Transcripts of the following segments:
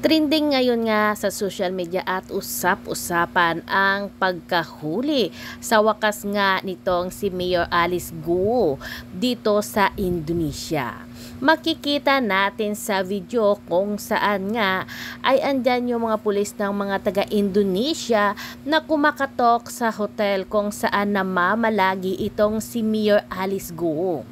Trending ngayon nga sa social media at usap-usapan ang pagkahuli sa wakas nga nitong si Mayor Alice Guo dito sa Indonesia. Makikita natin sa video kung saan nga ay andyan yung mga pulis ng mga taga-Indonesia na kumakatok sa hotel kung saan namamalagi itong si Mayor Alice Guo.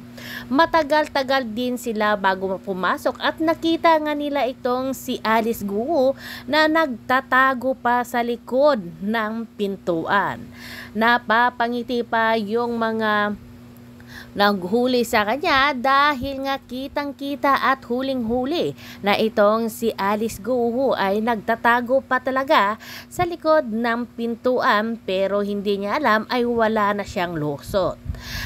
Matagal-tagal din sila bago pumasok at nakita nga nila itong si Alice Guo na nagtatago pa sa likod ng pintuan. Napapangiti pa yung mga naghuli sa kanya dahil nga kitang-kita at huling-huli na itong si Alice Guo ay nagtatago pa talaga sa likod ng pintuan, pero hindi niya alam ay wala na siyang lusot.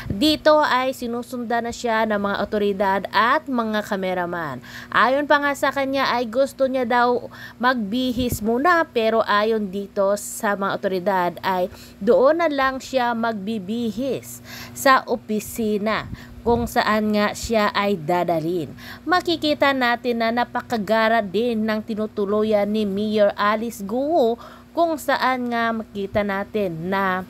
Dito ay sinusundan na siya ng mga otoridad at mga kameraman. Ayon pa nga sa kanya ay gusto niya daw magbihis muna, pero ayon dito sa mga otoridad ay doon na lang siya magbibihis sa opisina kung saan nga siya ay dadalhin. Makikita natin na napakagara din ng tinutuluyan ni Mayor Alice Guo kung saan nga makita natin na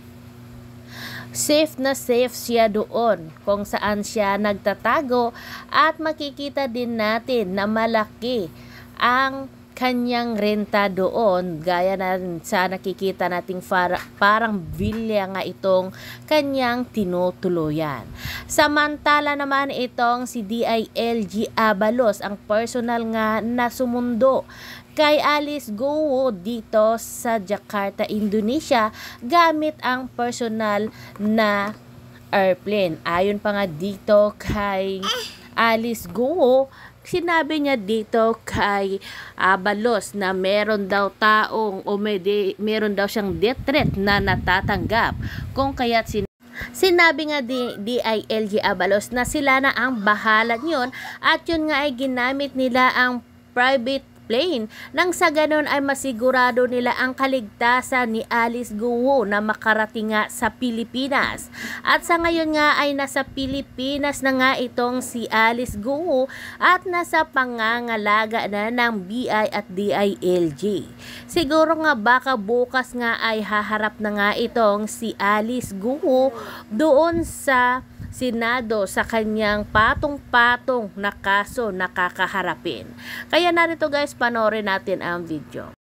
safe na safe siya doon kung saan siya nagtatago, at makikita din natin na malaki ang kanyang renta doon, gaya na sa nakikita nating parang villa nga itong kanyang tinutuluyan. Samantala naman itong si DILG Abalos ang personal nga na sumundo kay Alice Guo dito sa Jakarta, Indonesia gamit ang personal na airplane. Ayon pa nga dito kay Alice Guo, sinabi niya dito kay Abalos na meron daw taong o meron daw siyang death threat na natatanggap, kung kaya't sinabi nga DILG Abalos na sila na ang bahala yun, at yun nga ay ginamit nila ang private plane nang sa ganon ay masigurado nila ang kaligtasan ni Alice Guo na makarating nga sa Pilipinas. At sa ngayon nga ay nasa Pilipinas na nga itong si Alice Guo at nasa pangangalaga na ng BI at DILG. Siguro nga baka bukas nga ay haharap na nga itong si Alice Guo doon sa Senado sa kanyang patong-patong na kaso na kakaharapin. Kaya narito guys, panoorin natin ang video.